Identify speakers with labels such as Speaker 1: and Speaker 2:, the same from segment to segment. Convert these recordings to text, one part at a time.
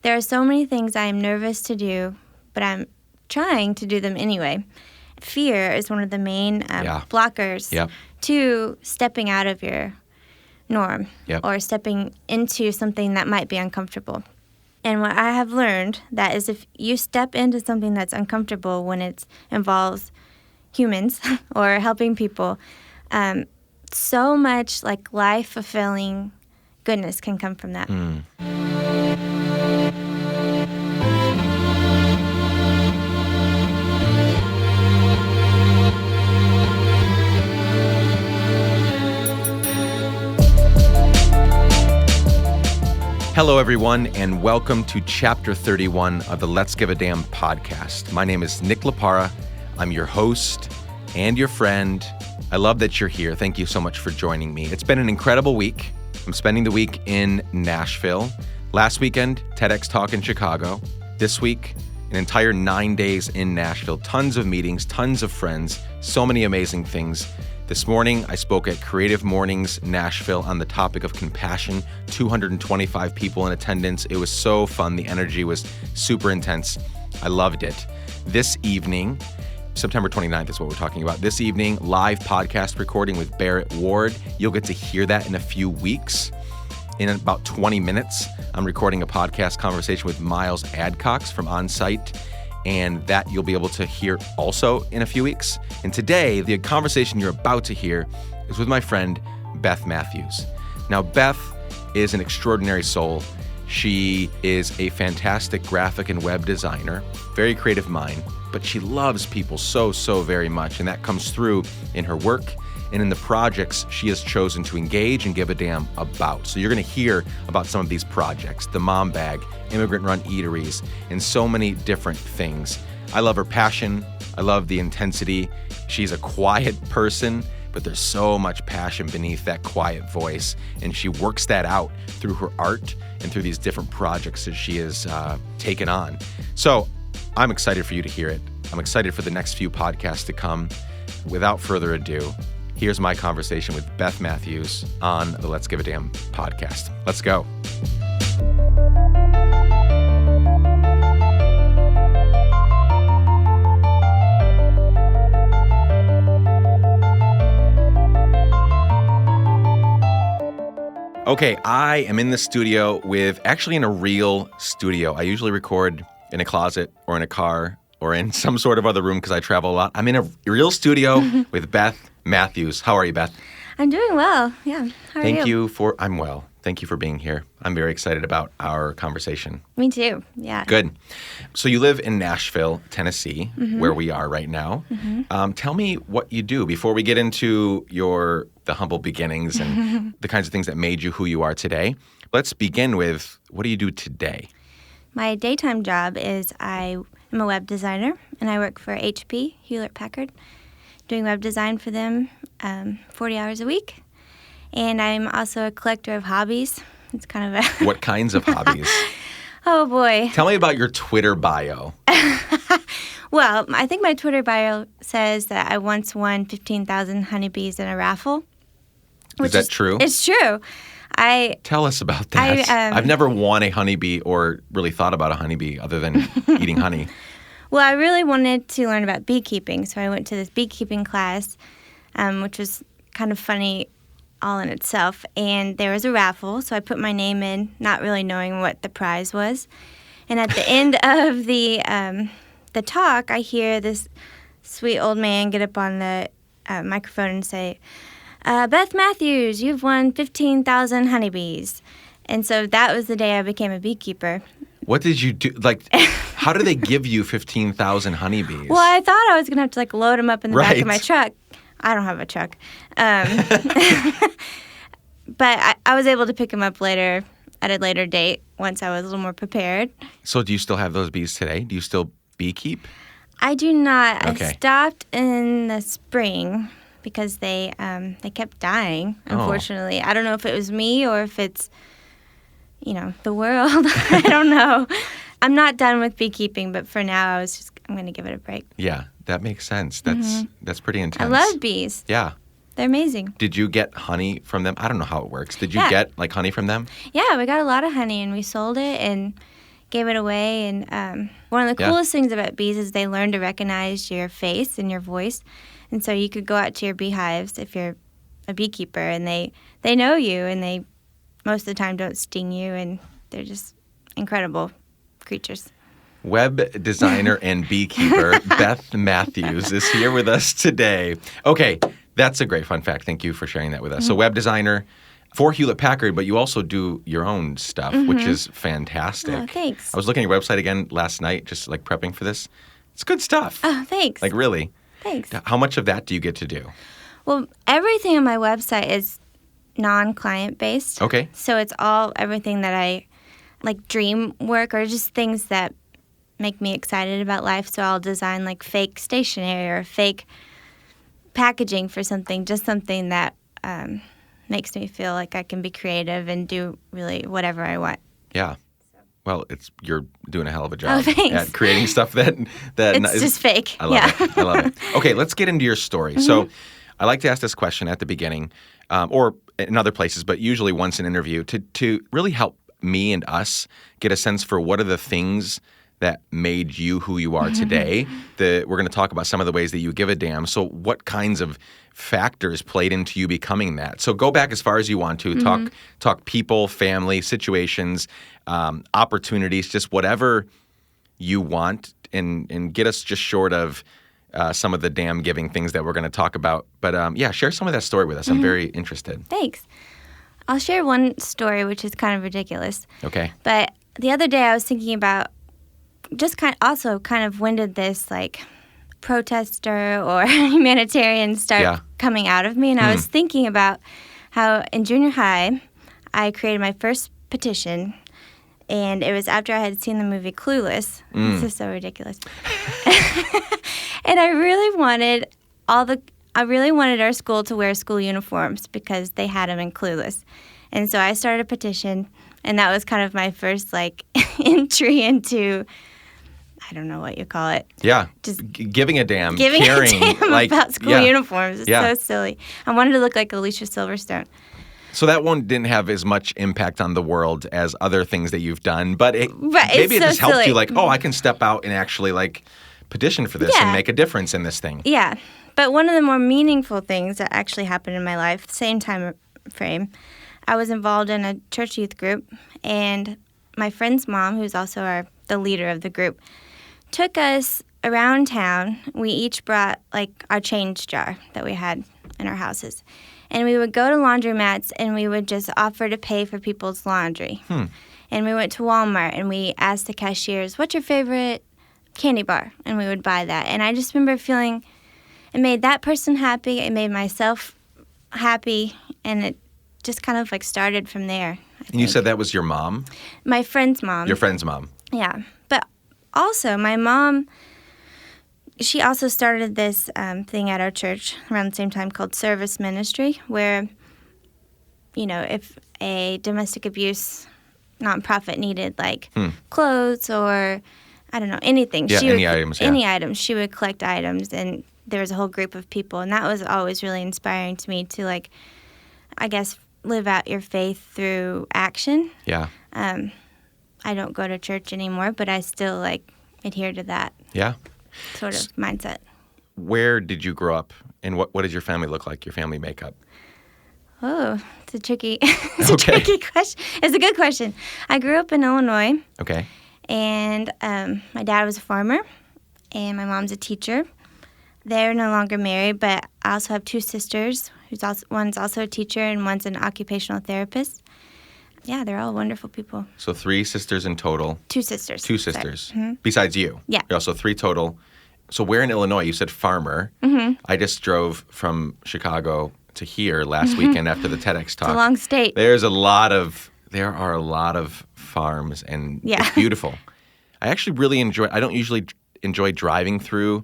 Speaker 1: There are so many things I am nervous to do, but I'm trying to do them anyway. Fear is one of the main blockers to stepping out of your norm or stepping into something that might be uncomfortable. And what I have learned that is if you step into something that's uncomfortable when it involves humans or helping people, so much like life-fulfilling goodness can come from that.
Speaker 2: Hello, everyone, and welcome to Chapter 31 of the Let's Give a Damn podcast. My name is Nick LaPara. I'm your host and your friend. I love that you're here. Thank you so much for joining me. It's been an incredible week. I'm spending the week in Nashville. Last weekend, TEDx Talk in Chicago. This week, an entire 9 days in Nashville. Tons of meetings, tons of friends, so many amazing things. This morning, I spoke at Creative Mornings Nashville on the topic of compassion. 225 people in attendance. It was so fun. The energy was super intense. I loved it. This evening, September 29th is what we're talking about. This evening, live podcast recording with Barrett Ward. You'll get to hear that in a few weeks. In about 20 minutes, I'm recording a podcast conversation with Miles Adcox from Onsite, and that you'll be able to hear also in a few weeks. And today, the conversation you're about to hear is with my friend, Beth Mathews. Now, Beth is an extraordinary soul. She is a fantastic graphic and web designer, very creative mind, but she loves people so very much, and that comes through in her work and in the projects she has chosen to engage and give a damn about. So you're going to hear about some of these projects, the Mom Bag, immigrant-run eateries, and so many different things. I love her passion. I love the intensity. She's a quiet person, but there's so much passion beneath that quiet voice, and she works that out through her art and through these different projects that she has taken on. So I'm excited for you to hear it. I'm excited for the next few podcasts to come. Without further ado, here's my conversation with Beth Mathews on the Let's Give a Damn podcast. Let's go. Okay, I am in the studio actually in a real studio. I usually record in a closet or in a car or in some sort of other room because I travel a lot. I'm in a real studio with Beth Mathews. How are you, Beth?
Speaker 1: I'm doing well. Yeah. How are you?
Speaker 2: I'm well. Thank you for being here. I'm very excited about our conversation.
Speaker 1: Me too. Yeah.
Speaker 2: Good. So you live in Nashville, Tennessee, where we are right now. Tell me what you do before we get into the humble beginnings and the kinds of things that made you who you are today. Let's begin with, what do you do today?
Speaker 1: My daytime job is I am a web designer, and I work for HP, Hewlett-Packard, doing web design for them 40 hours a week. And I'm also a collector of hobbies. It's kind of a...
Speaker 2: What kinds of hobbies?
Speaker 1: Oh, boy.
Speaker 2: Tell me about your Twitter bio.
Speaker 1: Well, I think my Twitter bio says that I once won 15,000 honeybees in a raffle.
Speaker 2: Is that true?
Speaker 1: It's true.
Speaker 2: Tell us about that. I've never won a honeybee or really thought about a honeybee other than eating honey.
Speaker 1: Well, I really wanted to learn about beekeeping, so I went to this beekeeping class, which was kind of funny all in itself. And there was a raffle, so I put my name in, not really knowing what the prize was. And at the end of the talk, I hear this sweet old man get up on the microphone and say, Beth Mathews, you've won 15,000 honeybees. And so that was the day I became a beekeeper.
Speaker 2: What did you do? How do they give you 15,000 honeybees?
Speaker 1: Well, I thought I was going to have to load them up in the back of my truck. I don't have a truck. But I was able to pick them up later at a later date once I was a little more prepared.
Speaker 2: So do you still have those bees today? Do you still beekeep?
Speaker 1: I do not.
Speaker 2: Okay.
Speaker 1: I stopped in the spring because they kept dying, unfortunately. I don't know if it was me or if it's, the world. I don't know. I'm not done with beekeeping, but for now I'm going to give it a break.
Speaker 2: Yeah, that makes sense. That's pretty intense.
Speaker 1: I love bees.
Speaker 2: Yeah.
Speaker 1: They're amazing.
Speaker 2: Did you get honey from them? I don't know how it works. Did you get honey from them?
Speaker 1: Yeah, we got a lot of honey and we sold it, and gave it away. And one of the coolest things about bees is they learn to recognize your face and your voice. And so you could go out to your beehives if you're a beekeeper, and they know you, and they most of the time don't sting you, and they're just incredible creatures.
Speaker 2: Web designer and beekeeper Beth Mathews is here with us today. Okay, that's a great fun fact. Thank you for sharing that with us. So web designer for Hewlett-Packard, but you also do your own stuff, which is fantastic.
Speaker 1: Oh, thanks.
Speaker 2: I was looking at your website again last night, just like prepping for this. It's good stuff.
Speaker 1: Oh, thanks.
Speaker 2: Like really.
Speaker 1: Thanks.
Speaker 2: How much of that do you get to do?
Speaker 1: Well, everything on my website is non-client based.
Speaker 2: Okay.
Speaker 1: So it's everything that I like, dream work, or just things that make me excited about life. So I'll design like fake stationery or fake packaging for something, just something that makes me feel like I can be creative and do really whatever I want.
Speaker 2: Yeah. Well, you're doing a hell of a job
Speaker 1: at
Speaker 2: creating stuff that
Speaker 1: it's just fake.
Speaker 2: I love it. I love it. Okay, let's get into your story. So I like to ask this question at the beginning, or in other places, but usually once an interview, to really help me and us get a sense for what are the things that made you who you are today. We're going to talk about some of the ways that you give a damn. So what kinds of factors played into you becoming that? So go back as far as you want to. Talk people, family, situations, opportunities, just whatever you want, and get us just short of some of the damn giving things that we're going to talk about. But share some of that story with us. I'm very interested.
Speaker 1: Thanks. I'll share one story, which is kind of ridiculous.
Speaker 2: Okay.
Speaker 1: But the other day I was thinking about just kind of when did this like protester or humanitarian start coming out of me? And I was thinking about how in junior high I created my first petition, and it was after I had seen the movie Clueless. This is so ridiculous. And I really wanted our school to wear school uniforms because they had them in Clueless. And so I started a petition, and that was kind of my first like entry into, I don't know what you call it.
Speaker 2: Yeah. Just giving a damn.
Speaker 1: Caring about school uniforms. It's so silly. I wanted to look like Alicia Silverstone.
Speaker 2: So that one didn't have as much impact on the world as other things that you've done, but maybe it just helped you like, I can step out and actually like petition for this and make a difference in this thing.
Speaker 1: Yeah. But one of the more meaningful things that actually happened in my life, same time frame, I was involved in a church youth group, and my friend's mom, who's also the leader of the group, took us around town. We each brought like our change jar that we had in our houses. And we would go to laundromats, and we would just offer to pay for people's laundry. And we went to Walmart, and we asked the cashiers, what's your favorite candy bar? And we would buy that. And I just remember feeling it made that person happy. It made myself happy. And it just kind of like started from there.
Speaker 2: And you said that was your mom?
Speaker 1: My friend's mom.
Speaker 2: Your friend's mom.
Speaker 1: Yeah. But also my mom, she also started this thing at our church around the same time called service ministry, where, if a domestic abuse nonprofit needed like clothes or, I don't know, anything.
Speaker 2: Yeah, any items. Yeah.
Speaker 1: Any items. She would collect items, and there was a whole group of people. And that was always really inspiring to me to, like, I guess, live out your faith through action.
Speaker 2: Yeah.
Speaker 1: I don't go to church anymore, but I still, like, adhere to that.
Speaker 2: Yeah.
Speaker 1: Sort of mindset.
Speaker 2: Where did you grow up, and what does your family look like, your family makeup?
Speaker 1: Oh, it's a tricky question. It's a good question. I grew up in Illinois.
Speaker 2: Okay.
Speaker 1: And my dad was a farmer, and my mom's a teacher. They're no longer married, but I also have two sisters. One's also a teacher, and one's an occupational therapist. Yeah, they're all wonderful people.
Speaker 2: So 3 sisters in total.
Speaker 1: 2 sisters.
Speaker 2: 2 sisters. Besides you.
Speaker 1: Yeah.
Speaker 2: So 3 total. So where in Illinois? You said farmer. I just drove from Chicago to here last weekend after the TEDx talk.
Speaker 1: It's a long state.
Speaker 2: There are a lot of farms, and it's beautiful. I actually really I don't usually enjoy driving through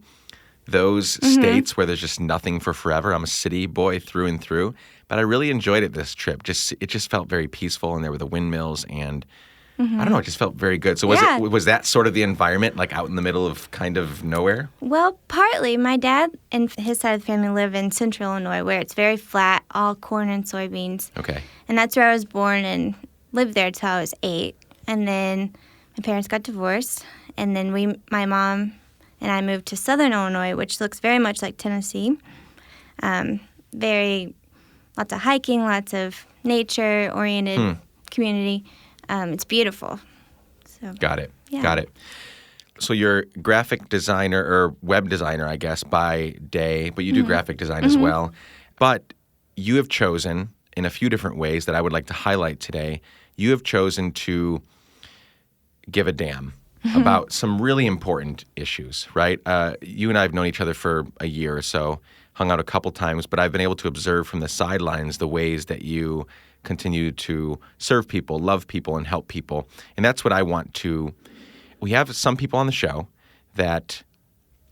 Speaker 2: those states where there's just nothing for forever. I'm a city boy through and through, but I really enjoyed it this trip. It just felt very peaceful, and there were the windmills, and I don't know, it just felt very good. So was that sort of the environment, like out in the middle of kind of nowhere?
Speaker 1: Well, partly. My dad and his side of the family live in central Illinois, where it's very flat, all corn and soybeans.
Speaker 2: Okay.
Speaker 1: And that's where I was born and lived there until I was 8. And then my parents got divorced, and then my mom and I moved to southern Illinois, which looks very much like Tennessee. Lots of hiking, lots of nature-oriented community. It's beautiful. So,
Speaker 2: Got it.
Speaker 1: Yeah.
Speaker 2: Got it. So you're graphic designer or web designer, I guess, by day, but you do graphic design as well. But you have chosen, in a few different ways that I would like to highlight today, you have chosen to give a damn about some really important issues, right? You and I have known each other for a year or so, hung out a couple times, but I've been able to observe from the sidelines the ways that you continue to serve people, love people, and help people. And that's what I want to... We have some people on the show that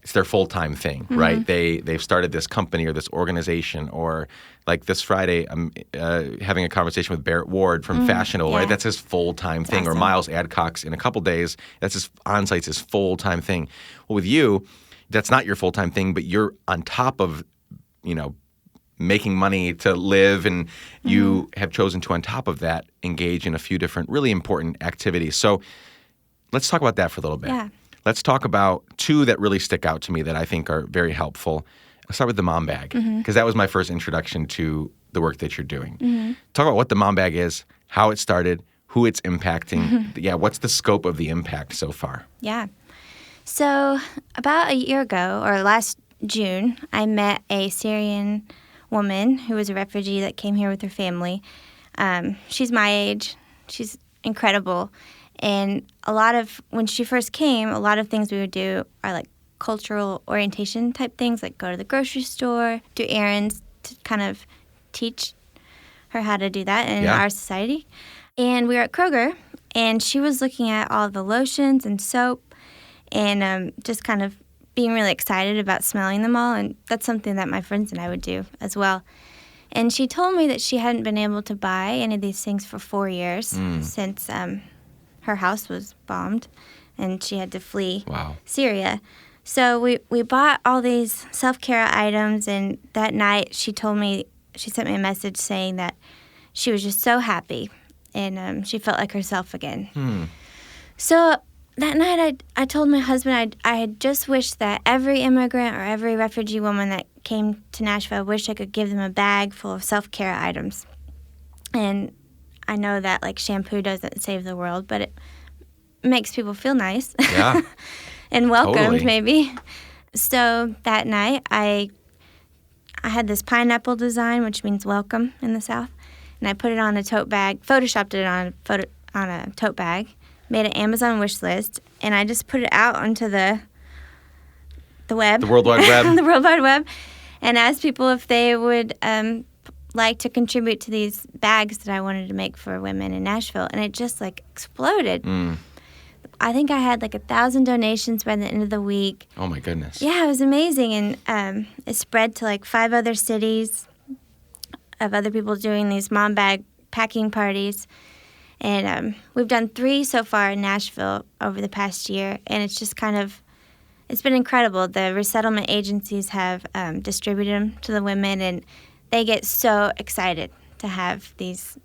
Speaker 2: it's their full-time thing, right? They've started this company or this organization, or like this Friday, I'm having a conversation with Barrett Ward from Fashionable, right? That's his full-time thing.
Speaker 1: Awesome.
Speaker 2: Or Miles Adcox in a couple days, that's his on-site's his full-time thing. Well, with you, that's not your full-time thing, but you're on top of, making money to live, and you have chosen to, on top of that, engage in a few different really important activities. So let's talk about that for a little bit.
Speaker 1: Yeah.
Speaker 2: Let's talk about two that really stick out to me that I think are very helpful. I'll start with the mom bag, because that was my first introduction to the work that you're doing. Talk about what the mom bag is, how it started, who it's impacting. What's the scope of the impact so far?
Speaker 1: Yeah. So about a year ago, or last June, I met a Syrian woman who was a refugee that came here with her family. She's my age. She's incredible. And when she first came, a lot of things we would do are like cultural orientation type things, like go to the grocery store, do errands, to kind of teach her how to do that in our society. And we were at Kroger, and she was looking at all the lotions and soap, and just kind of being really excited about smelling them all. And that's something that my friends and I would do as well. And she told me that she hadn't been able to buy any of these things for 4 years since her house was bombed, and she had to flee Syria. So we bought all these self-care items, and that night she sent me a message saying that she was just so happy, and she felt like herself again. So that night I told my husband I had just wished that every immigrant or every refugee woman that came to Nashville, I wish I could give them a bag full of self-care items. And I know that like shampoo doesn't save the world, but it makes people feel nice.
Speaker 2: Yeah.
Speaker 1: And welcomed,
Speaker 2: Totally.
Speaker 1: maybe. So that night, I had this pineapple design, which means welcome in the South, and I put it on a tote bag, photoshopped it on a tote bag, made an Amazon wish list, and I just put it out onto the web.
Speaker 2: The World Wide Web.
Speaker 1: The World Wide Web, and asked people if they would like to contribute to these bags that I wanted to make for women in Nashville, and it just like exploded. I think I had like 1,000 donations by the end of the week.
Speaker 2: Oh my goodness.
Speaker 1: Yeah, it was amazing, and it spread to like 5 other cities of other people doing these mom bag packing parties. And we've done 3 so far in Nashville over the past year, and it's just it's been incredible. The resettlement agencies have distributed them to the women, and they get so excited to have these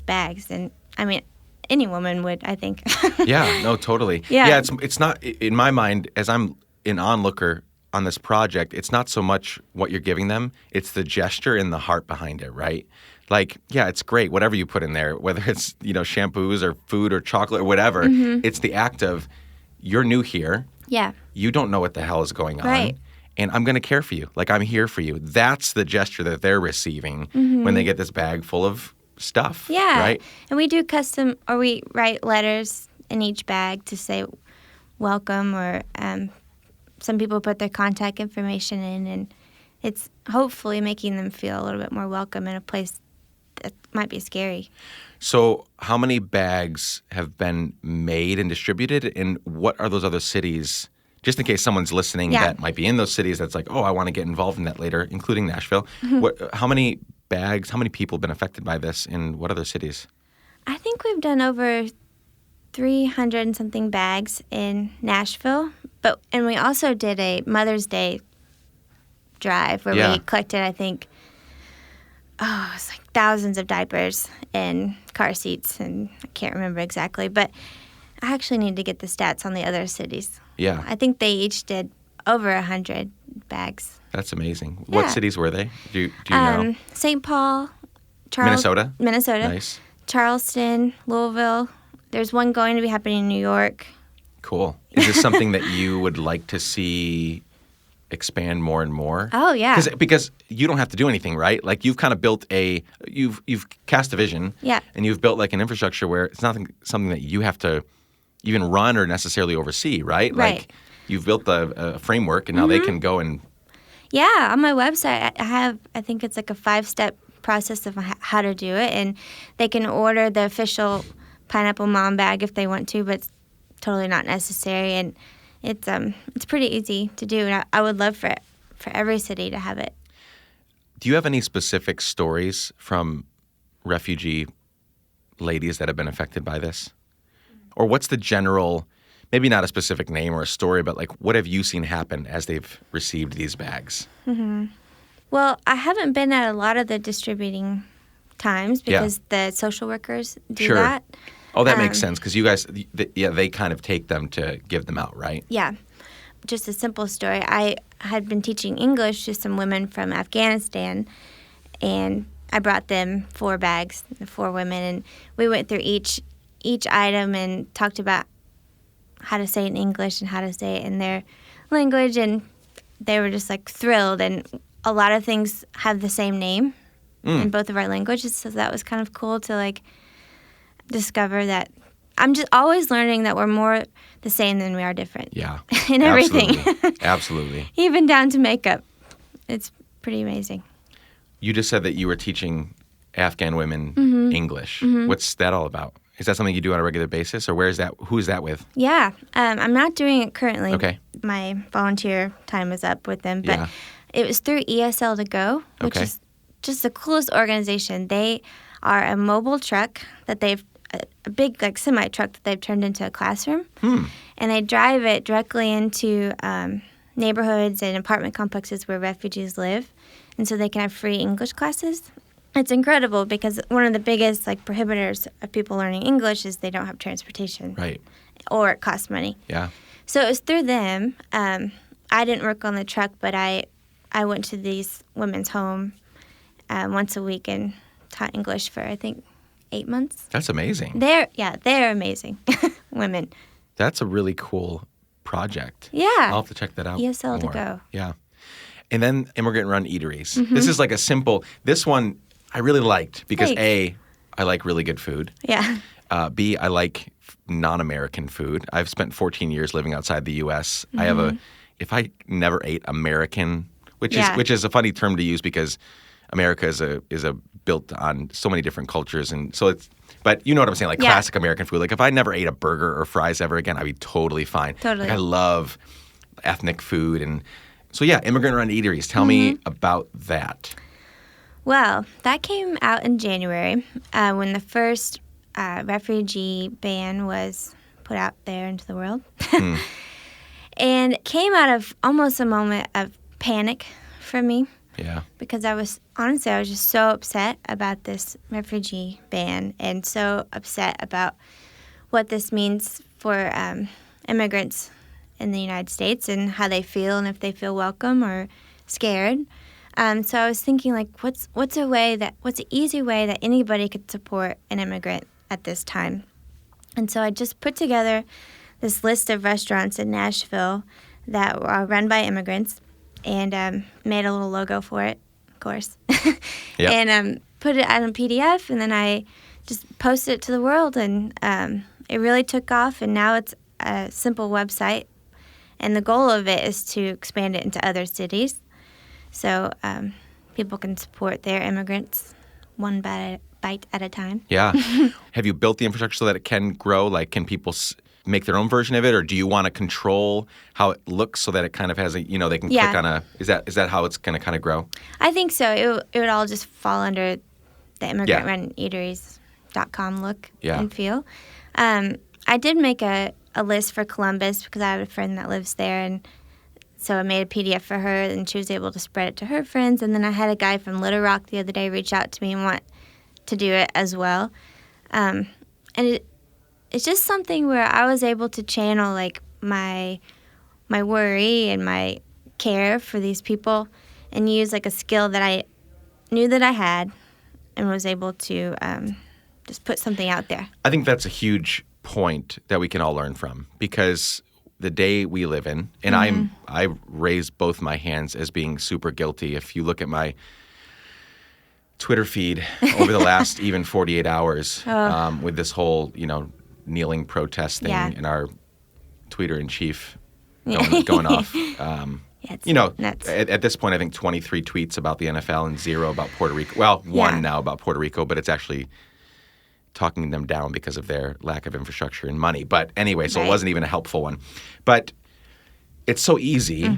Speaker 1: bags. And I mean, any woman would, I think.
Speaker 2: Yeah, no, totally.
Speaker 1: Yeah.
Speaker 2: It's not, in my mind, as I'm an onlooker on this project, it's not so much what you're giving them, it's the gesture and the heart behind it, right? Like, yeah, it's great, whatever you put in there, whether it's, shampoos or food or chocolate or whatever, it's the act of, you're new here.
Speaker 1: Yeah.
Speaker 2: You don't know what the hell is going on.
Speaker 1: Right.
Speaker 2: And I'm going to care for you. Like, I'm here for you. That's the gesture that they're receiving when they get this bag full of stuff.
Speaker 1: Yeah.
Speaker 2: Right?
Speaker 1: And we do we write letters in each bag to say welcome, or some people put their contact information in, and it's hopefully making them feel a little bit more welcome in a place that might be scary.
Speaker 2: So how many bags have been made and distributed, and what are those other cities, just in case someone's listening that might be in those cities that's like, oh, I want to get involved in that later, including Nashville. How many bags, how many people have been affected by this, in what other cities?
Speaker 1: I think we've done over 300 and something bags in Nashville, and we also did a Mother's Day drive where we collected, I think, it's like thousands of diapers and car seats, and I can't remember exactly, but I actually need to get the stats on the other cities.
Speaker 2: Yeah.
Speaker 1: I think they each did over 100 bags.
Speaker 2: That's amazing.
Speaker 1: Yeah.
Speaker 2: What cities were they? Do you know?
Speaker 1: St. Paul,
Speaker 2: Minnesota?
Speaker 1: Minnesota.
Speaker 2: Nice.
Speaker 1: Charleston, Louisville. There's one going to be happening in New York.
Speaker 2: Cool. Is this something that you would like to see expand more and more?
Speaker 1: Oh, yeah.
Speaker 2: Because you don't have to do anything, right? Like you've kind of built you've cast a vision.
Speaker 1: Yeah.
Speaker 2: And you've built like an infrastructure where it's not something that you have to even run or necessarily oversee, right?
Speaker 1: Right.
Speaker 2: Like you've built a framework and now they can go and...
Speaker 1: Yeah, on my website, I think it's like a 5-step process of how to do it. And they can order the official Pineapple Mom bag if they want to, but it's totally not necessary. And it's pretty easy to do. And I would love for every city to have it.
Speaker 2: Do you have any specific stories from refugee ladies that have been affected by this? Or what's the general, maybe not a specific name or a story, but like what have you seen happen as they've received these bags?
Speaker 1: Mm-hmm. Well, I haven't been at a lot of the distributing times because the social workers do that.
Speaker 2: Oh, that makes sense because you guys, they kind of take them to give them out, right?
Speaker 1: Yeah. Just a simple story. I had been teaching English to some women from Afghanistan, and I brought them 4 bags, 4 women, and we went through each item and talked about how to say it in English and how to say it in their language, and they were just like thrilled. And a lot of things have the same name in both of our languages, so that was kind of cool to like discover that. I'm just always learning that we're more the same than we are different.
Speaker 2: Yeah.
Speaker 1: In everything.
Speaker 2: Absolutely.
Speaker 1: Even down to makeup. It's pretty amazing.
Speaker 2: You just said that you were teaching Afghan women English. What's that all about? Is that something you do on a regular basis, or who is that with?
Speaker 1: Yeah. I'm not doing it currently.
Speaker 2: Okay.
Speaker 1: My volunteer time is up with them, but it was through ESL to Go, which is just the coolest organization. They are a mobile truck that they've a big like semi truck that they've turned into a classroom, and they drive it directly into neighborhoods and apartment complexes where refugees live, and so they can have free English classes. It's incredible because one of the biggest like prohibitors of people learning English is they don't have transportation,
Speaker 2: right?
Speaker 1: Or it costs money.
Speaker 2: Yeah.
Speaker 1: So it was through them. I didn't work on the truck, but I went to these women's home once a week and taught English for I think 8 months.
Speaker 2: That's amazing.
Speaker 1: They're amazing women.
Speaker 2: That's a really cool project.
Speaker 1: Yeah.
Speaker 2: I'll have to check that out.
Speaker 1: ESL
Speaker 2: more.
Speaker 1: to Go.
Speaker 2: Yeah. And then immigrant-run eateries. This is like this one I really liked because A, I like really good food.
Speaker 1: Yeah.
Speaker 2: B, I like non-American food. I've spent 14 years living outside the U.S. I have if I never ate American, which is a funny term to use because America is a built on so many different cultures, and so but you know what I'm saying, like classic American food. Like if I never ate a burger or fries ever again, I'd be totally fine.
Speaker 1: Totally.
Speaker 2: Like I love ethnic food, and so immigrant-run eateries. Tell me about that.
Speaker 1: Well, that came out in January when the first refugee ban was put out there into the world. And it came out of almost a moment of panic for me.
Speaker 2: Yeah.
Speaker 1: Because I was just so upset about this refugee ban and so upset about what this means for immigrants in the United States and how they feel and if they feel welcome or scared. So I was thinking, like, what's an easy way that anybody could support an immigrant at this time? And so I just put together this list of restaurants in Nashville that are run by immigrants and made a little logo for it, of course. And put it out in PDF, and then I just posted it to the world, and it really took off, and now it's a simple website. And the goal of it is to expand it into other cities. So people can support their immigrants one bite at a time.
Speaker 2: Yeah. Have you built the infrastructure so that it can grow? Like, can people make their own version of it, or do you want to control how it looks so that it kind of has they can click on a? Is that how it's going to kind of grow?
Speaker 1: I think so. It would all just fall under the immigrant-run-eateries.com look and feel. I did make a list for Columbus because I have a friend that lives there, and so I made a PDF for her, and she was able to spread it to her friends. And then I had a guy from Little Rock the other day reach out to me and want to do it as well. And it's just something where I was able to channel like my worry and my care for these people and use like a skill that I knew that I had and was able to just put something out there.
Speaker 2: I think that's a huge point that we can all learn from, because the day we live in, and I raise both my hands as being super guilty. If you look at my Twitter feed over the last even 48 hours with this whole, kneeling protest thing and our tweeter-in-chief going off. At this point, I think 23 tweets about the NFL and 0 about Puerto Rico. Well, one now about Puerto Rico, but it's actually talking them down because of their lack of infrastructure and money. But anyway, so It wasn't even a helpful one. But it's so easy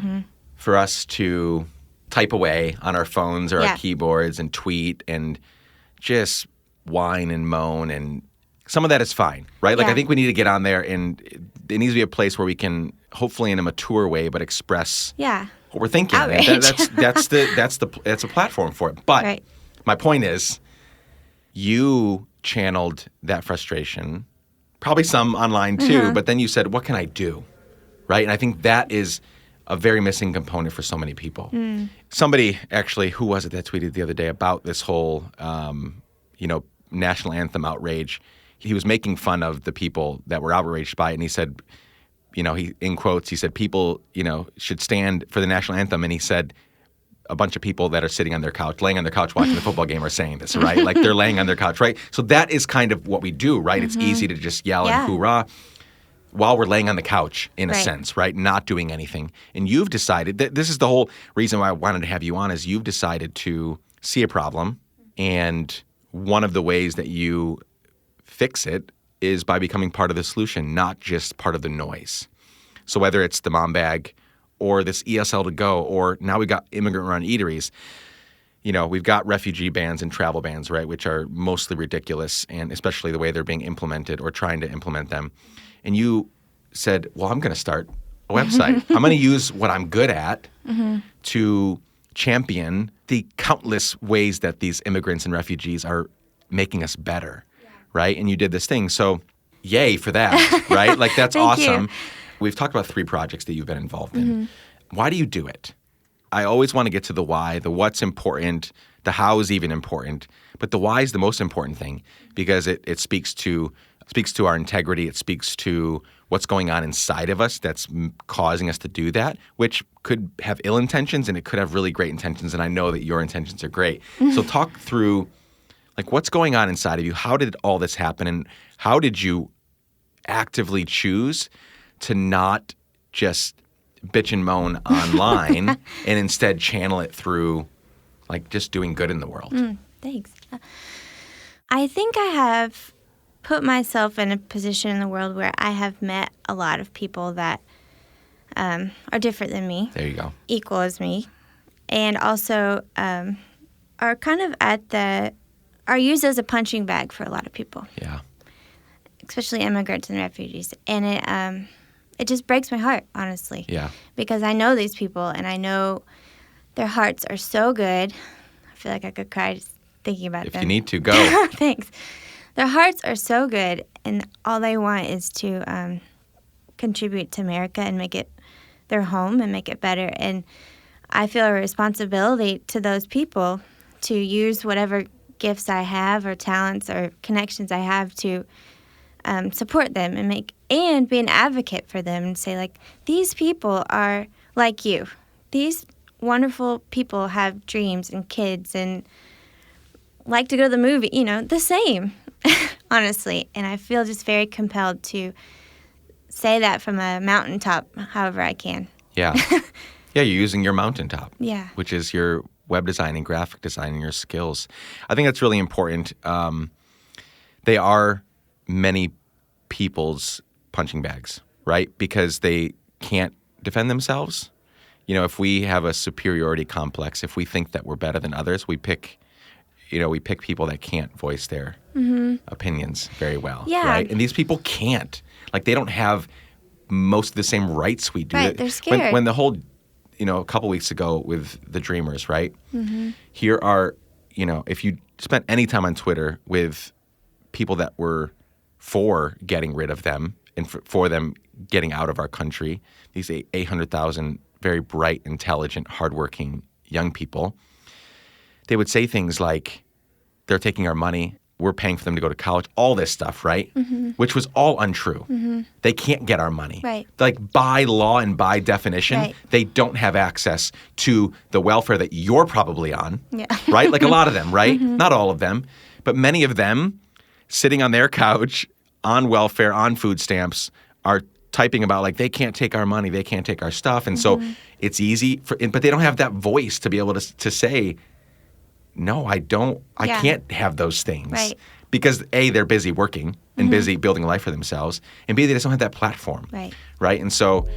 Speaker 2: for us to type away on our phones or our keyboards and tweet and just whine and moan, and some of that is fine, right? Like I think we need to get on there, and it needs to be a place where we can, hopefully in a mature way, but express what we're thinking. That's a platform for it. But my point is, you channeled that frustration, probably some online too, but then you said, what can I do? Right? And I think that is a very missing component for so many people. Somebody actually, who was it that tweeted the other day about this whole, national anthem outrage? He was making fun of the people that were outraged by it, and he said, he, in quotes, he said, people, should stand for the national anthem. And he said, a bunch of people that are sitting on their couch, laying on their couch watching the football game are saying this, right? Like they're laying on their couch, right? So that is kind of what we do, right? It's easy to just yell and hoorah while we're laying on the couch, in a sense, right? Not doing anything. And you've decided that this is the whole reason why I wanted to have you on, is you've decided to see a problem, and one of the ways that you fix it is by becoming part of the solution, not just part of the noise. So whether it's the mom bag or this ESL to go, or now we've got immigrant-run eateries, we've got refugee bans and travel bans, right, which are mostly ridiculous, and especially the way they're being implemented or trying to implement them. And you said, well, I'm going to start a website. I'm going to use what I'm good at to champion the countless ways that these immigrants and refugees are making us better, right? And you did this thing. So yay for that, right? Like that's awesome. You. We've talked about 3 projects that you've been involved in. Why do you do it? I always want to get to the why, the what's important, the how is even important, but the why is the most important thing, because it speaks to our integrity. It speaks to what's going on inside of us that's causing us to do that, which could have ill intentions and it could have really great intentions. And I know that your intentions are great. So talk through like what's going on inside of you. How did all this happen? And how did you actively choose to not just bitch and moan online and instead channel it through like just doing good in the world?
Speaker 1: Thanks. I think I have put myself in a position in the world where I have met a lot of people that are different than me.
Speaker 2: There you go.
Speaker 1: Equal as me. And also are kind of are used as a punching bag for a lot of people.
Speaker 2: Yeah.
Speaker 1: Especially immigrants and refugees. And it just breaks my heart, honestly.
Speaker 2: Yeah.
Speaker 1: Because I know these people and I know their hearts are so good. I feel like I could cry just thinking about them.
Speaker 2: If you need to, go.
Speaker 1: Thanks. Their hearts are so good, and all they want is to contribute to America and make it their home and make it better. And I feel a responsibility to those people to use whatever gifts I have or talents or connections I have to support them and be an advocate for them and say, like, these people are like you. These wonderful people have dreams and kids and like to go to the movie, the same. Honestly, and I feel just very compelled to say that from a mountaintop however I can.
Speaker 2: Yeah. Yeah, you're using your mountaintop.
Speaker 1: Yeah.
Speaker 2: Which is your web design and graphic design and your skills. I think that's really important. They are many people's punching bags, right? Because they can't defend themselves. If we have a superiority complex, if we think that we're better than others, we pick people that can't voice their opinions very well, right? And these people can't. Like, they don't have most of the same rights we do.
Speaker 1: Right, they're scared.
Speaker 2: When the whole, a couple weeks ago with the Dreamers, right? Here are, if you spent any time on Twitter with people that were for getting rid of them and for them getting out of our country, these 800,000 very bright, intelligent, hardworking young people, they would say things like, they're taking our money, we're paying for them to go to college, all this stuff, right? Mm-hmm. Which was all untrue. Mm-hmm. They can't get our money.
Speaker 1: Right.
Speaker 2: Like by law and by definition, they don't have access to the welfare that you're probably on, right? Like a lot of them, right? Mm-hmm. Not all of them, but many of them sitting on their couch on welfare, on food stamps, are typing about like, they can't take our money, they can't take our stuff. And so it's easy, but they don't have that voice to be able to say, no, I can't have those things.
Speaker 1: Right.
Speaker 2: Because A, they're busy working and busy building a life for themselves, and B, they just don't have that platform. Right? And so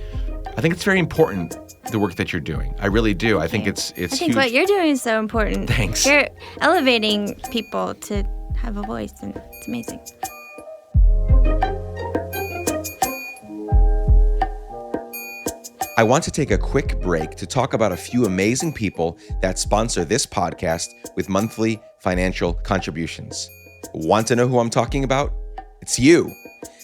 Speaker 2: I think it's very important, the work that you're doing. I really do. I think it's huge.
Speaker 1: I think what you're doing is so important.
Speaker 2: Thanks.
Speaker 1: You're elevating people to have a voice, and it's amazing.
Speaker 2: I want to take a quick break to talk about a few amazing people that sponsor this podcast with monthly financial contributions. Want to know who I'm talking about? It's you.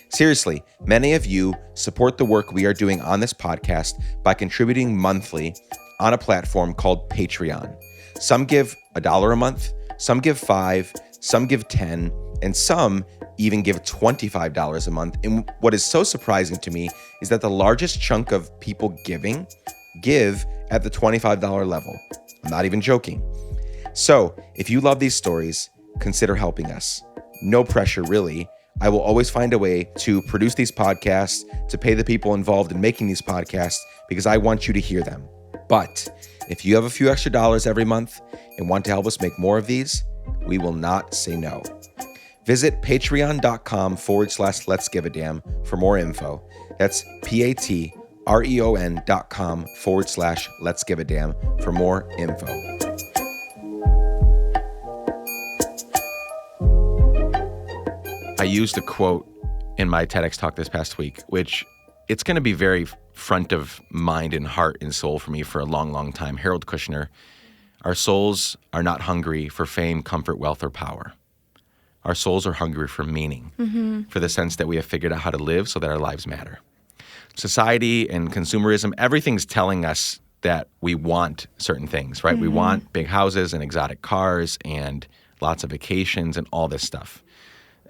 Speaker 2: Seriously, many of you support the work we are doing on this podcast by contributing monthly on a platform called Patreon. Some give $1 a month, some give $5, some give $10, and some even give $25 a month. And what is so surprising to me is that the largest chunk of people give at the $25 level. I'm not even joking. So if you love these stories, consider helping us. No pressure, really. I will always find a way to produce these podcasts, to pay the people involved in making these podcasts, because I want you to hear them. But if you have a few extra dollars every month and want to help us make more of these, we will not say no. Visit patreon.com/Let's Give a Damn for more info. That's patreon.com/Let's Give a Damn for more info. I used a quote in my TEDx talk this past week, which it's going to be very front of mind and heart and soul for me for a long, long time. Harold Kushner, our souls are not hungry for fame, comfort, wealth, or power. Our souls are hungry for meaning, for the sense that we have figured out how to live so that our lives matter. Society and consumerism, everything's telling us that we want certain things, right? We want big houses and exotic cars and lots of vacations and all this stuff.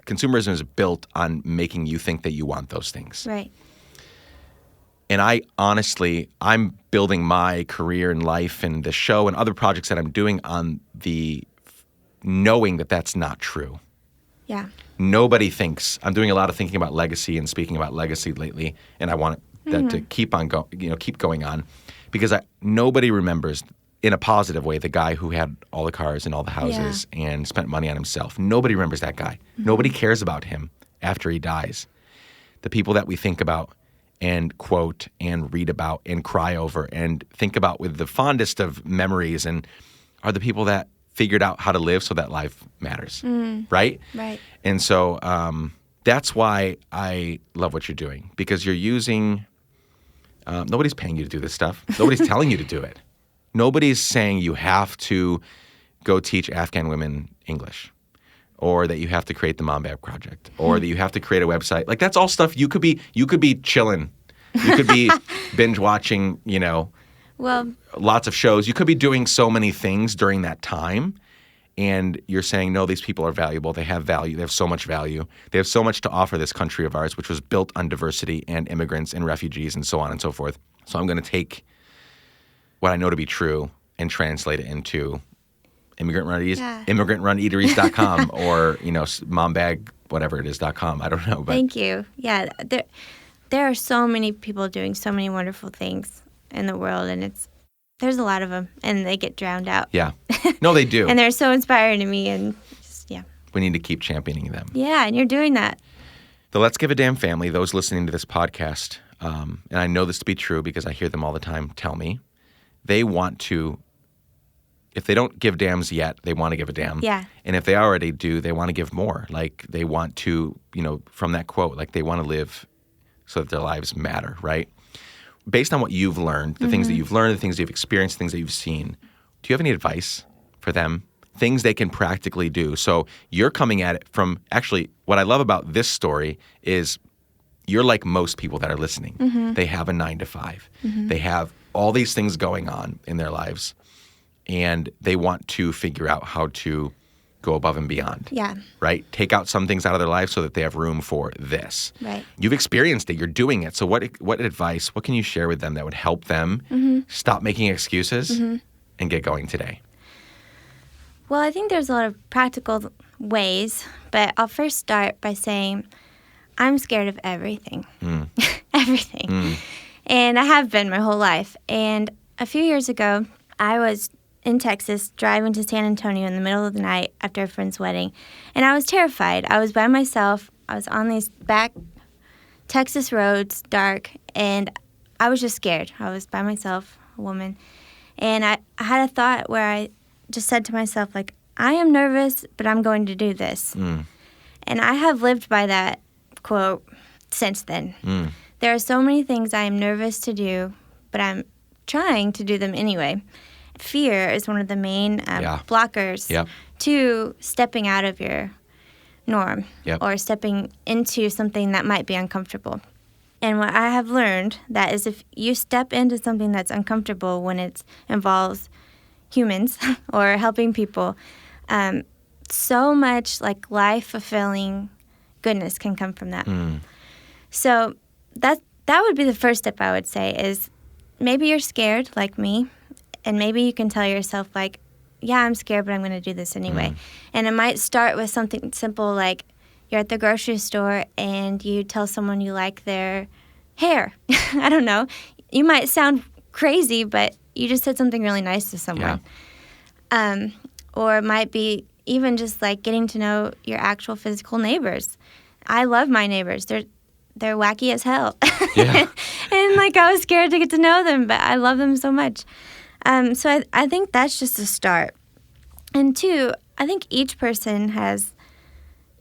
Speaker 2: Consumerism is built on making you think that you want those things.
Speaker 1: Right.
Speaker 2: And I'm building my career and life and the show and other projects that I'm doing on the knowing that that's not true.
Speaker 1: Yeah.
Speaker 2: Nobody thinks. I'm doing a lot of thinking about legacy and speaking about legacy lately, and I want that to keep going on, because nobody remembers in a positive way the guy who had all the cars and all the houses and spent money on himself. Nobody remembers that guy. Nobody cares about him after he dies. The people that we think about and quote and read about and cry over and think about with the fondest of memories and are the people that figured out how to live so that life matters, right?
Speaker 1: Right.
Speaker 2: And so that's why I love what you're doing, because you're using nobody's paying you to do this stuff. Nobody's telling you to do it. Nobody's saying you have to go teach Afghan women English, or that you have to create the Mom Bag Project, or that you have to create a website. Like, that's all stuff you could be chilling. You could be binge watching, lots of shows. You could be doing so many things during that time, and you're saying, no, these people are valuable. They have value. They have so much value. They have so much to offer this country of ours, which was built on diversity and immigrants and refugees and so on and so forth. So I'm going to take what I know to be true and translate it into immigrantruneateries.com or, mombag, whatever it is.com. I don't know. But
Speaker 1: thank you. Yeah, there are so many people doing so many wonderful things in the world, and there's a lot of them, and they get drowned out.
Speaker 2: Yeah. No, they do.
Speaker 1: And they're so inspiring to me, and
Speaker 2: we need to keep championing them.
Speaker 1: Yeah, and you're doing that.
Speaker 2: The Let's Give a Damn family, those listening to this podcast, and I know this to be true because I hear them all the time tell me, they want to, if they don't give damns yet, they want to give a damn.
Speaker 1: Yeah.
Speaker 2: And if they already do, they want to give more. Like, they want to, from that quote, like, they want to live so that their lives matter, right? Based on what you've learned, the things that you've learned, the things you've experienced, the things that you've seen, do you have any advice for them things they can practically do. So you're coming at it from, actually, what I love about this story is you're like most people that are listening.
Speaker 1: Mm-hmm.
Speaker 2: They have a 9-to-5.
Speaker 1: Mm-hmm.
Speaker 2: They have all these things going on in their lives, and they want to figure out how to go above and beyond.
Speaker 1: Yeah.
Speaker 2: Right? Take out some things out of their life so that they have room for this.
Speaker 1: Right.
Speaker 2: You've experienced it. You're doing it. So what advice, what can you share with them that would help them stop making excuses and get going today?
Speaker 1: Well, I think there's a lot of practical ways, but I'll first start by saying I'm scared of everything. Everything. And I have been my whole life. And a few years ago, I was in Texas driving to San Antonio in the middle of the night after a friend's wedding. And I was terrified. I was by myself. I was on these back Texas roads, dark, and I was just scared. I was by myself, a woman. And I had a thought where I just said to myself, like, I am nervous, but I'm going to do this. And I have lived by that quote since then. There are so many things I am nervous to do, but I'm trying to do them anyway. Fear is one of the main blockers to stepping out of your norm or stepping into something that might be uncomfortable. And what I have learned that is if you step into something that's uncomfortable when it involves humans or helping people, so much like life-fulfilling goodness can come from that. So that would be the first step I would say is maybe you're scared like me, and maybe you can tell yourself like, yeah, I'm scared, but I'm going to do this anyway. And it might start with something simple like you're at the grocery store and you tell someone you like their hair. I don't know. You might sound crazy, but you just said something really nice to someone. Or it might be even just like getting to know your actual physical neighbors. I love my neighbors. They're wacky as hell. And like I was scared to get to know them, but I love them so much. So I think that's just a start. And two, I think each person has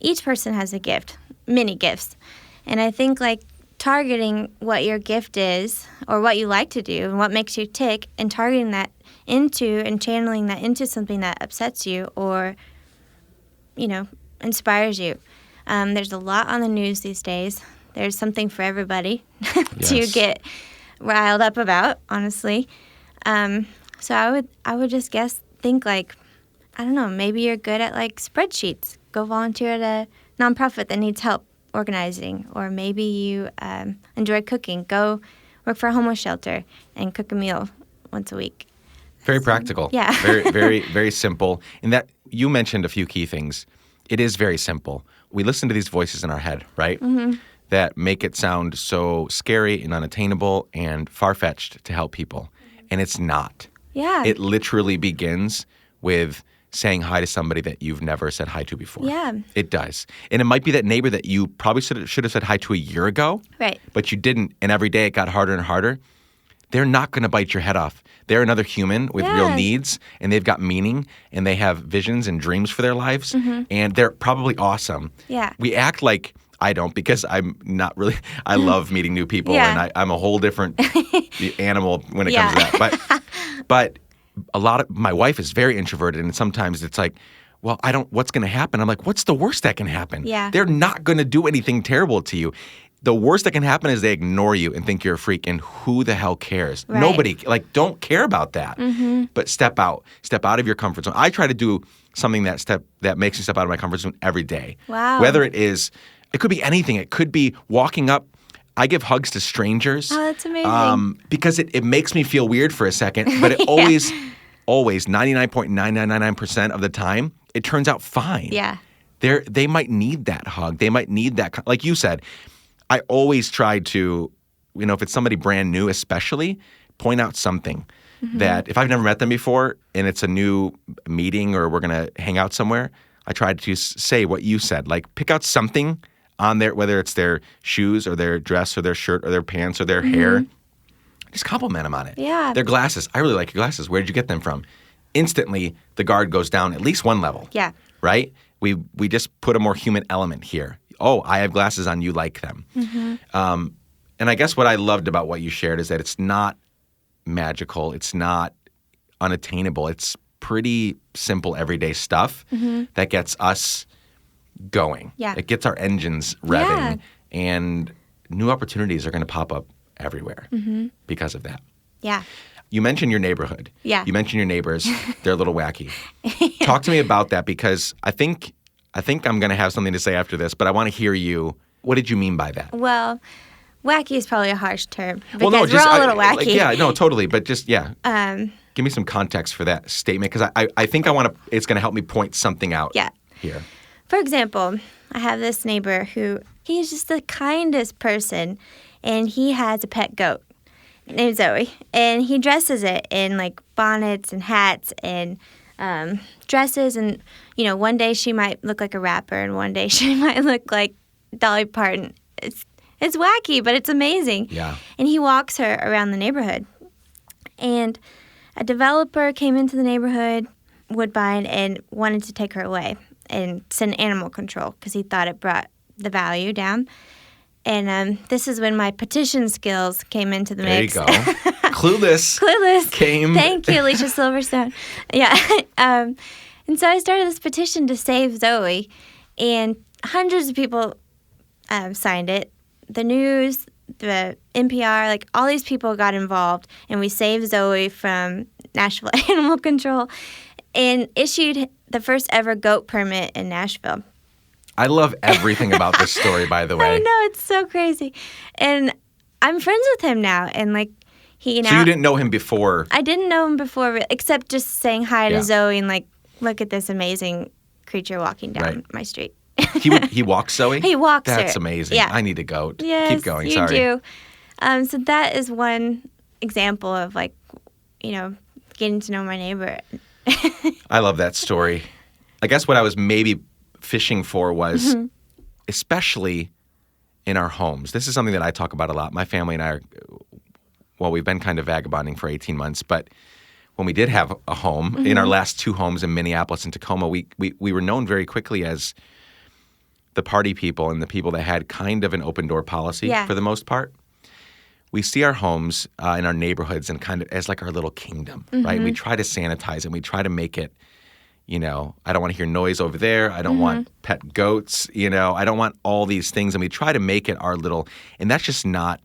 Speaker 1: a gift, many gifts. And I think like targeting what your gift is or what you like to do and what makes you tick and targeting that into and channeling that into something that upsets you or, inspires you. There's a lot on the news these days. There's something for everybody to get riled up about, honestly. So I would just think like, I don't know, maybe you're good at like spreadsheets. Go volunteer at a nonprofit that needs help organizing. Or maybe you enjoy cooking. Go work for a homeless shelter and cook a meal once a week.
Speaker 2: Very practical.
Speaker 1: Yeah.
Speaker 2: Very, very, very simple. And that you mentioned a few key things. It is very simple. We listen to these voices in our head, right? That make it sound so scary and unattainable and far-fetched to help people. And it's not.
Speaker 1: Yeah.
Speaker 2: It literally begins with saying hi to somebody that you've never said hi to before.
Speaker 1: Yeah.
Speaker 2: It does. And it might be that neighbor that you probably should have said hi to a year ago.
Speaker 1: Right.
Speaker 2: But you didn't, and every day it got harder and harder. They're not going to bite your head off. They're another human with real needs, and they've got meaning, and they have visions and dreams for their lives, and they're probably awesome.
Speaker 1: Yeah.
Speaker 2: We act like I don't because I'm not really – I love meeting new people, and I'm a whole different animal when it comes to that. But a lot of – my wife is very introverted, and sometimes it's like, well, what's going to happen? I'm like, what's the worst that can happen?
Speaker 1: Yeah.
Speaker 2: They're not going to do anything terrible to you. The worst that can happen is they ignore you and think you're a freak, and who the hell cares?
Speaker 1: Right.
Speaker 2: Nobody, don't care about that. But step out of your comfort zone. I try to do something that makes me step out of my comfort zone every day.
Speaker 1: Wow.
Speaker 2: Whether it could be anything. It could be walking up. I give hugs to strangers.
Speaker 1: Oh, that's amazing.
Speaker 2: Because it makes me feel weird for a second, but it always, 99.9999% of the time, it turns out fine.
Speaker 1: Yeah.
Speaker 2: They might need that hug. They might need that, like you said. I always try to, if it's somebody brand new especially, point out something that if I've never met them before and it's a new meeting or we're going to hang out somewhere, I try to say what you said. Like pick out something on there, whether it's their shoes or their dress or their shirt or their pants or their hair. Just compliment them on it.
Speaker 1: Yeah.
Speaker 2: Their glasses. I really like your glasses. Where did you get them from? Instantly, the guard goes down at least one level.
Speaker 1: Yeah.
Speaker 2: Right? We just put a more human element here. Oh, I have glasses on, you like them. And I guess what I loved about what you shared is that it's not magical. It's not unattainable. It's pretty simple everyday stuff that gets us going.
Speaker 1: Yeah.
Speaker 2: It gets our engines revving. And new opportunities are going to pop up everywhere because of that.
Speaker 1: Yeah.
Speaker 2: You mentioned your neighborhood.
Speaker 1: Yeah.
Speaker 2: You mentioned your neighbors. They're a little wacky. Talk to me about that, because I think I'm going to have something to say after this, but I want to hear you. What did you mean by that?
Speaker 1: Well, wacky is probably a harsh term because we're all a little wacky.
Speaker 2: Totally. But just, give me some context for that statement, because I think it's going to help me point something out here.
Speaker 1: For example, I have this neighbor who, he's just the kindest person, and he has a pet goat named Zoe, and he dresses it in like bonnets and hats and dresses, and one day she might look like a rapper and one day she might look like Dolly Parton. It's wacky, but it's amazing.
Speaker 2: Yeah. And
Speaker 1: he walks her around the neighborhood. And a developer came into the neighborhood, Woodbine, and wanted to take her away and send animal control because he thought it brought the value down. And this is when my petition skills came into the mix.
Speaker 2: There you go. Clueless. Came.
Speaker 1: Thank you, Alicia Silverstone. Yeah. And so I started this petition to save Zoe, and hundreds of people signed it. The news, the NPR, like all these people got involved, and we saved Zoe from Nashville Animal Control and issued the first ever goat permit in Nashville.
Speaker 2: I love everything about this story, by the way.
Speaker 1: I know, it's so crazy. And I'm friends with him now, and like he.
Speaker 2: So you didn't know him before?
Speaker 1: I didn't know him before, except just saying hi to Zoe and like, look at this amazing creature walking down my street.
Speaker 2: He walks Zoe?
Speaker 1: He walks her.
Speaker 2: That's amazing.
Speaker 1: Yeah.
Speaker 2: I need a goat.
Speaker 1: Yes,
Speaker 2: keep going.
Speaker 1: You
Speaker 2: Sorry.
Speaker 1: Do. So that is one example of like, getting to know my neighbor.
Speaker 2: I love that story. I guess what I was maybe fishing for was, especially in our homes. This is something that I talk about a lot. My family and I we've been kind of vagabonding for 18 months, but when we did have a home, in our last two homes in Minneapolis and Tacoma, we were known very quickly as the party people and the people that had kind of an open door policy for the most part. We see our homes in our neighborhoods and kind of as like our little kingdom, right? We try to sanitize and we try to make it, I don't want to hear noise over there. I don't want pet goats, I don't want all these things. And we try to make it our little, and that's just not,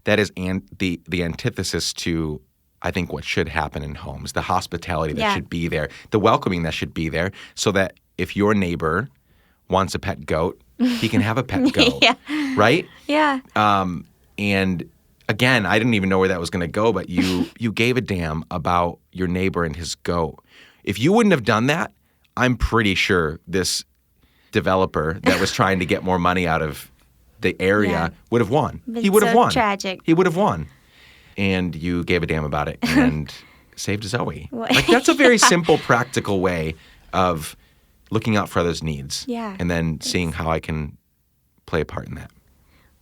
Speaker 2: that is the antithesis to, I think, what should happen in homes, the hospitality that should be there, the welcoming that should be there, so that if your neighbor wants a pet goat, he can have a pet goat, right?
Speaker 1: Yeah.
Speaker 2: And again, I didn't even know where that was going to go, but you gave a damn about your neighbor and his goat. If you wouldn't have done that, I'm pretty sure this developer that was trying to get more money out of the area would have won. He would have won.
Speaker 1: Tragic.
Speaker 2: He would have won. And you gave a damn about it and saved Zoe. Like, that's a very simple, practical way of looking out for others' needs.
Speaker 1: Yeah.
Speaker 2: And then seeing how I can play a part in that.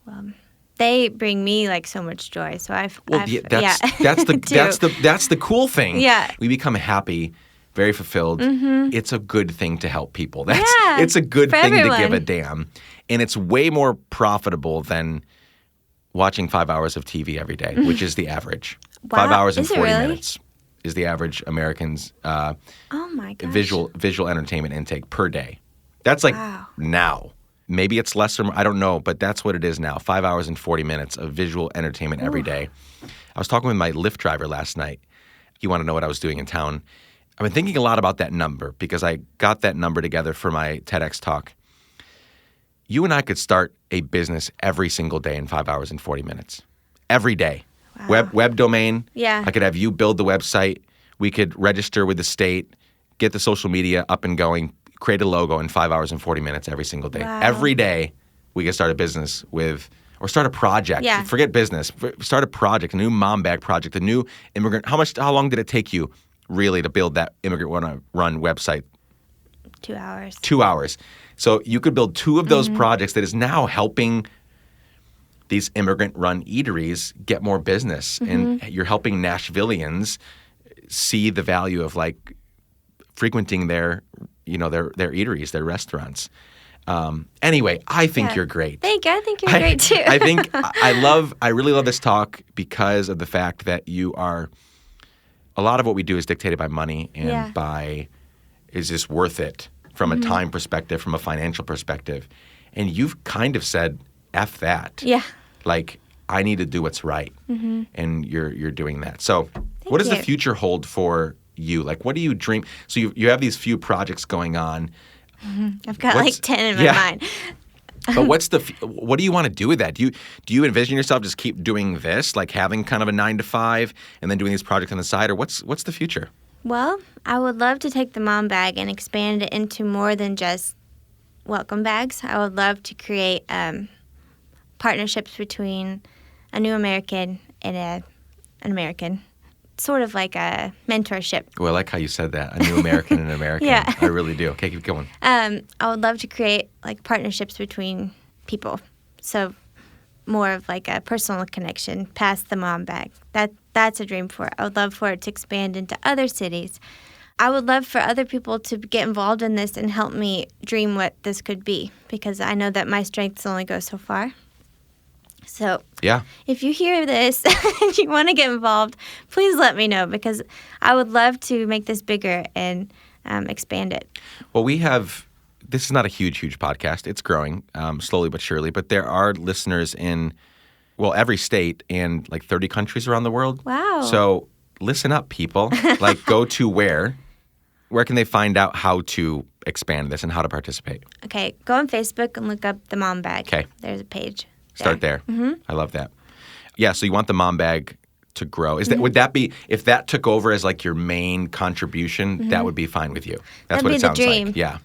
Speaker 1: Well, they bring me like so much joy. So that's
Speaker 2: the cool thing.
Speaker 1: Yeah.
Speaker 2: We become happy, very fulfilled. It's a good thing to help people. It's a good thing to give a damn. And it's way more profitable than watching 5 hours of TV every day, which is the average.
Speaker 1: Wow.
Speaker 2: 5 hours and
Speaker 1: Is it
Speaker 2: 40
Speaker 1: really?
Speaker 2: minutes is the average American's
Speaker 1: oh my gosh.
Speaker 2: visual entertainment intake per day. That's like now. Maybe it's less or more, I don't know, but that's what it is now. 5 hours and 40 minutes of visual entertainment every day. I was talking with my Lyft driver last night. You want to know what I was doing in town. I've been thinking a lot about that number because I got that number together for my TEDx talk. You and I could start a business every single day in 5 hours and 40 minutes. Every day.
Speaker 1: Wow.
Speaker 2: Web domain.
Speaker 1: Yeah.
Speaker 2: I could have you build the website. We could register with the state, get the social media up and going, create a logo in 5 hours and 40 minutes every single day.
Speaker 1: Wow.
Speaker 2: Every day we could start a business or start a project.
Speaker 1: Yeah.
Speaker 2: Forget business. Start a project, a new mom bag project, a new immigrant. How long did it take you really to build that Immigrant Run website?
Speaker 1: 2 hours.
Speaker 2: 2 hours. So you could build two of those projects that is now helping these immigrant-run eateries get more business. And you're helping Nashvillians see the value of like frequenting their eateries, their restaurants. Anyway, I think you're great.
Speaker 1: Thank you. I think you're great too.
Speaker 2: I really love this talk because of the fact that you are a lot of what we do is dictated by money and by, is this worth it from a time perspective, from a financial perspective? And you've kind of said, F that.
Speaker 1: Yeah.
Speaker 2: Like, I need to do what's right. And you're doing that. So what does the future hold for you? Like, what do you dream? So you have these few projects going on.
Speaker 1: I've got like 10 in my mind.
Speaker 2: But what do you want to do with that? Do you envision yourself just keep doing this, like having kind of a 9-to-5 and then doing these projects on the side, or what's the future?
Speaker 1: Well, I would love to take the mom bag and expand it into more than just welcome bags. I would love to create partnerships between a new American and an American. Sort of like a mentorship.
Speaker 2: Well, I like how you said that, a new American and an American.
Speaker 1: Yeah.
Speaker 2: I really do. Okay, keep going.
Speaker 1: I would love to create like partnerships between people. So more of like a personal connection past the mom bag. That's a dream for it. I would love for it to expand into other cities. I would love for other people to get involved in this and help me dream what this could be, because I know that my strengths only go so far. So if you hear this and you want to get involved, please let me know, because I would love to make this bigger and expand it.
Speaker 2: Well, this is not a huge podcast. It's growing slowly but surely, but there are listeners in, every state and like 30 countries around the world.
Speaker 1: Wow.
Speaker 2: So listen up, people. Like, go to where can they find out how to expand this and how to participate?
Speaker 1: Okay, go on Facebook and look up the mom bag.
Speaker 2: Okay.
Speaker 1: There's a page.
Speaker 2: Start there. I love that. Yeah, so you want the mom bag to grow. Would that be, if that took over as like your main contribution, that would be fine with you? That's what it sounds like. Yeah.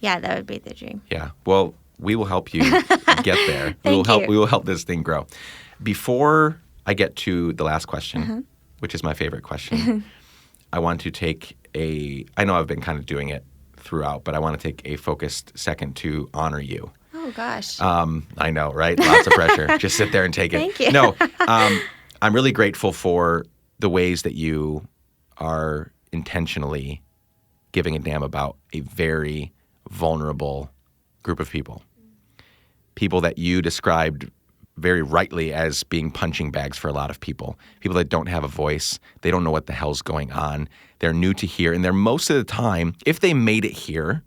Speaker 1: Yeah, that would be the dream.
Speaker 2: Yeah. Well, we will help you get there. We will help this thing grow. Before I get to the last question, which is my favorite question, I want to take I know I've been kind of doing it throughout, but I want to take a focused second to honor you.
Speaker 1: Oh, gosh.
Speaker 2: I know, right? Lots of pressure. Just sit there and take it.
Speaker 1: Thank you.
Speaker 2: No, I'm really grateful for the ways that you are intentionally giving a damn about a very vulnerable group of people. People that you described very rightly as being punching bags for a lot of people. People that don't have a voice. They don't know what the hell's going on. They're new to here. And they're most of the time, if they made it here,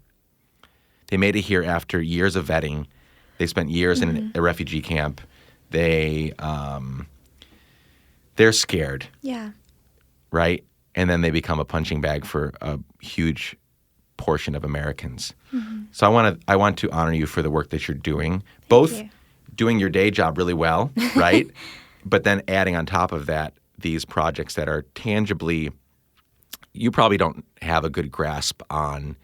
Speaker 2: they made it here after years of vetting. They spent years in a refugee camp. They're scared.
Speaker 1: Yeah.
Speaker 2: Right? And then they become a punching bag for a huge portion of Americans. So I want to honor you for the work that you're doing. Both doing your day job really well, right? But then adding on top of that these projects that are tangibly, you probably don't have a good grasp on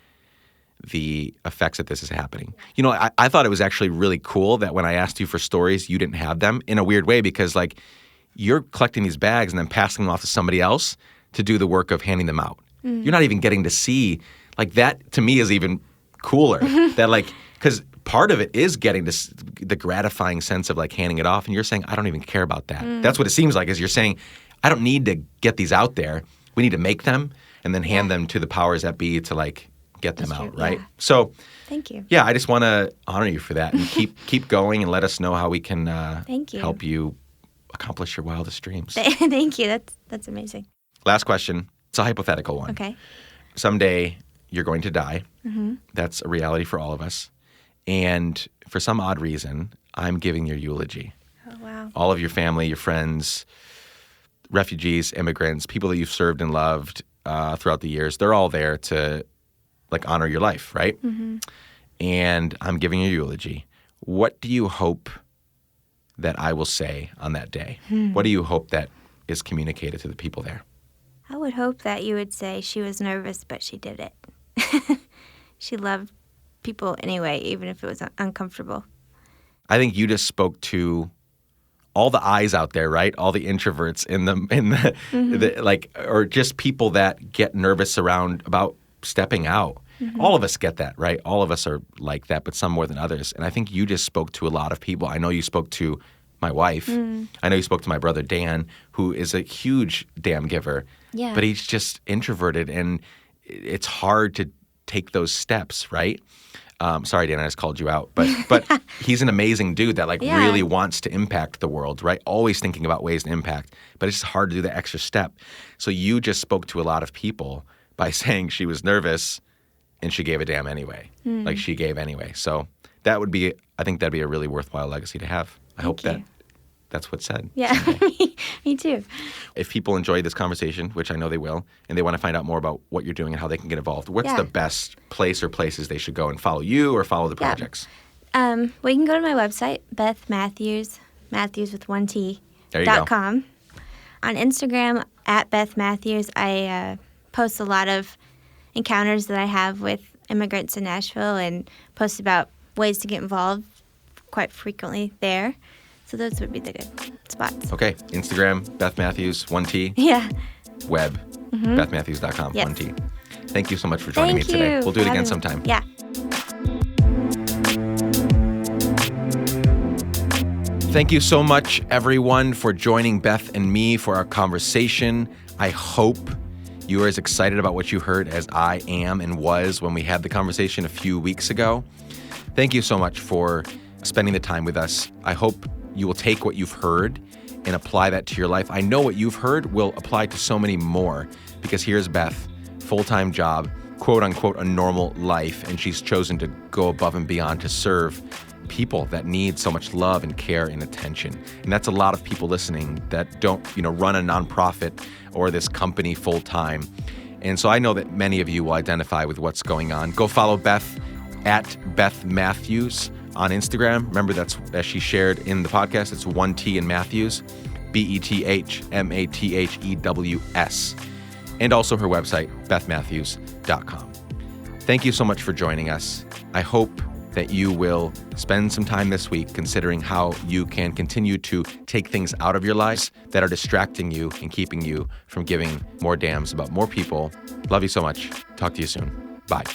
Speaker 2: the effects that this is happening. You know, I thought it was actually really cool that when I asked you for stories, you didn't have them, in a weird way, because like you're collecting these bags and then passing them off to somebody else to do the work of handing them out. You're not even getting to see, like, that to me is even cooler. That, like, because part of it is getting this, the gratifying sense of like handing it off, and you're saying, I don't even care about that. That's what it seems like, is you're saying, I don't need to get these out there. We need to make them and then hand them to the powers that be to like get them out, right? So
Speaker 1: thank you.
Speaker 2: Yeah, I just want to honor you for that, and keep going, and let us know how we can help you accomplish your wildest dreams.
Speaker 1: Thank you. That's amazing.
Speaker 2: Last question. It's a hypothetical one.
Speaker 1: Okay.
Speaker 2: Someday you're going to die. That's a reality for all of us. And for some odd reason, I'm giving your eulogy.
Speaker 1: Oh, wow.
Speaker 2: All of your family, your friends, refugees, immigrants, people that you've served and loved throughout the years, they're all there to like honor your life, right? And I'm giving you eulogy. What do you hope that I will say on that day? What do you hope that is communicated to the people there?
Speaker 1: I would hope that you would say she was nervous, but she did it. She loved people anyway, even if it was uncomfortable.
Speaker 2: I think you just spoke to all the eyes out there, right? All the introverts in the like, or just people that get nervous about stepping out. All of us get that, right? All of us are like that, but some more than others. And I think you just spoke to a lot of people. I know you spoke to my wife. I know you spoke to my brother Dan, who is a huge damn giver.
Speaker 1: Yeah.
Speaker 2: But he's just introverted, and it's hard to take those steps, right? Sorry, Dan, I just called you out. But he's an amazing dude that really wants to impact the world, right? Always thinking about ways to impact. But it's just hard to do the extra step. So you just spoke to a lot of people by saying she was nervous and she gave a damn anyway. She gave anyway. So I think that'd be a really worthwhile legacy to have. I hope that's what's said.
Speaker 1: Yeah, me too.
Speaker 2: If people enjoy this conversation, which I know they will, and they want to find out more about what you're doing and how they can get involved, what's the best place or places they should go and follow you or follow the projects?
Speaker 1: Well, you can go to my website, Beth Mathews, Mathews with one T, .com. On Instagram, at Beth Mathews, I post a lot of encounters that I have with immigrants in Nashville and post about ways to get involved quite frequently there. So those would be the good spots.
Speaker 2: Okay. Instagram, Beth Mathews, 1T.
Speaker 1: Yeah.
Speaker 2: Web, BethMathews.com,
Speaker 1: yes.
Speaker 2: 1T. Thank you so much for joining me today. We'll do it again sometime.
Speaker 1: Yeah.
Speaker 2: Thank you so much, everyone, for joining Beth and me for our conversation. I hope you are as excited about what you heard as I am and was when we had the conversation a few weeks ago. Thank you so much for spending the time with us. I hope you will take what you've heard and apply that to your life. I know what you've heard will apply to so many more because here's Beth, full-time job, quote unquote, a normal life, and she's chosen to go above and beyond to serve people that need so much love and care and attention. And that's a lot of people listening that don't, run a nonprofit or this company full-time. And so I know that many of you will identify with what's going on. Go follow Beth at Beth Mathews on Instagram. Remember, that's as she shared in the podcast, it's 1T in Mathews, BethMathews. And also her website, BethMathews.com. Thank you so much for joining us. I hope that you will spend some time this week considering how you can continue to take things out of your lives that are distracting you and keeping you from giving more damns about more people. Love you so much. Talk to you soon. Bye.